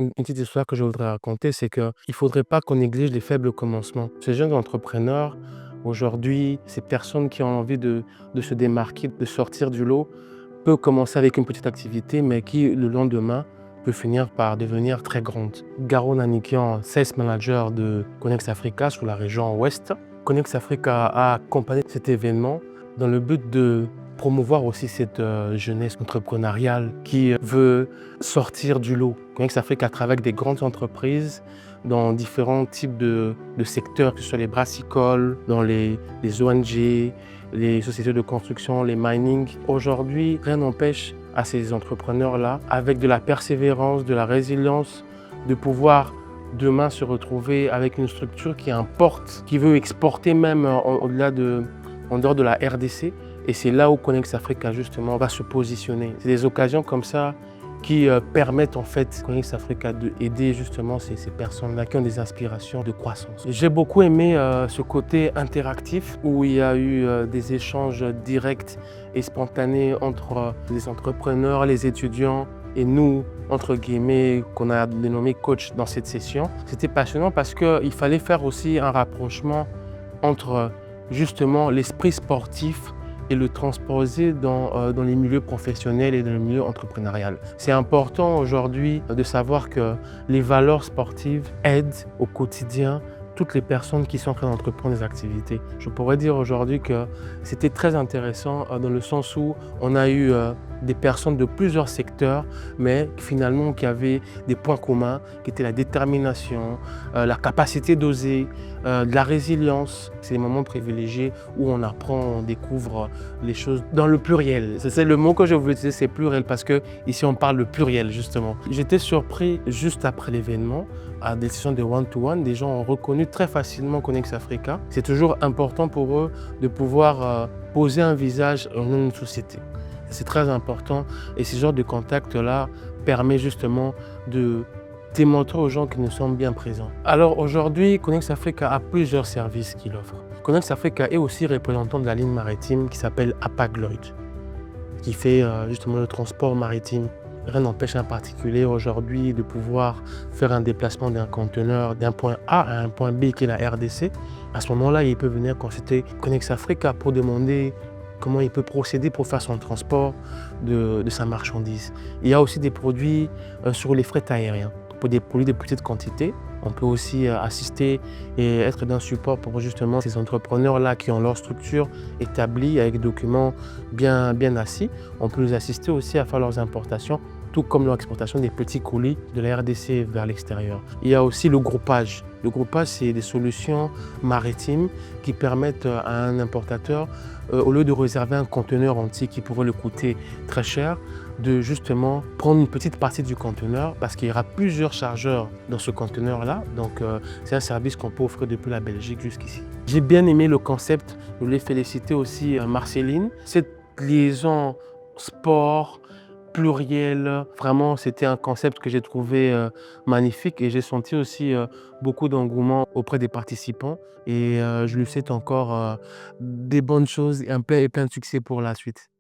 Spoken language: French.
Une petite histoire que je voudrais raconter, c'est qu'il ne faudrait pas qu'on néglige les faibles commencements. Ces jeunes entrepreneurs, aujourd'hui, ces personnes qui ont envie de se démarquer, de sortir du lot, peuvent commencer avec une petite activité, mais qui, le lendemain, peut finir par devenir très grande. Garo Nanikian, Sales Manager de Connex Africa sous la région Ouest. Connex Africa a accompagné cet événement dans le but de promouvoir aussi cette jeunesse entrepreneuriale qui veut sortir du lot. Connex Africa travaille avec des grandes entreprises dans différents types de secteurs, que ce soit les brassicoles, dans les ONG, les sociétés de construction, les mining. Aujourd'hui, rien n'empêche à ces entrepreneurs-là, avec de la persévérance, de la résilience, de pouvoir demain se retrouver avec une structure qui importe, qui veut exporter même en dehors de la RDC. Et c'est là où Connex Africa justement va se positionner. C'est des occasions comme ça qui permettent en fait Connex Africa d'aider justement ces personnes-là qui ont des aspirations de croissance. J'ai beaucoup aimé ce côté interactif où il y a eu des échanges directs et spontanés entre les entrepreneurs, les étudiants et nous, entre guillemets, qu'on a dénommé coach dans cette session. C'était passionnant parce qu'il fallait faire aussi un rapprochement entre justement l'esprit sportif et le transposer dans les milieux professionnels et dans le milieu entrepreneurial. C'est important aujourd'hui de savoir que les valeurs sportives aident au quotidien toutes les personnes qui sont en train d'entreprendre des activités. Je pourrais dire aujourd'hui que c'était très intéressant dans le sens où on a eu des personnes de plusieurs secteurs, mais finalement qui avaient des points communs, qui étaient la détermination, la capacité d'oser, de la résilience. C'est des moments privilégiés où on apprend, on découvre les choses dans le pluriel. C'est le mot que je voulais utiliser, c'est pluriel, parce que ici on parle de pluriel justement. J'étais surpris juste après l'événement, à des sessions de one-to-one, des gens ont reconnu très facilement Connex Africa. C'est toujours important pour eux de pouvoir poser un visage dans une société. C'est très important et ce genre de contact-là permet justement de démontrer aux gens qu'ils nous sommes bien présents. Alors aujourd'hui, Connex Africa a plusieurs services qu'il offre. Connex Africa est aussi représentant de la ligne maritime qui s'appelle Hapag-Lloyd, qui fait justement le transport maritime. Rien n'empêche un particulier aujourd'hui de pouvoir faire un déplacement d'un conteneur d'un point A à un point B qui est la RDC. À ce moment-là, il peut venir consulter Connex Africa pour demander comment il peut procéder pour faire son transport de sa marchandise. Il y a aussi des produits sur les frais aériens. Pour des produits de petites quantités, on peut aussi assister et être d'un support pour justement ces entrepreneurs-là qui ont leur structure établie avec des documents bien assis. On peut les assister aussi à faire leurs importations, tout comme leur exportation des petits colis de la RDC vers l'extérieur. Il y a aussi le groupage. Le groupage, c'est des solutions maritimes qui permettent à un importateur, au lieu de réserver un conteneur entier qui pourrait lui coûter très cher, de justement prendre une petite partie du conteneur parce qu'il y aura plusieurs chargeurs dans ce conteneur-là. Donc, c'est un service qu'on peut offrir depuis la Belgique jusqu'ici. J'ai bien aimé le concept. Je voulais féliciter aussi Marceline. Cette liaison sport, pluriel, vraiment c'était un concept que j'ai trouvé magnifique et j'ai senti aussi beaucoup d'engouement auprès des participants et je lui souhaite encore des bonnes choses et plein de succès pour la suite.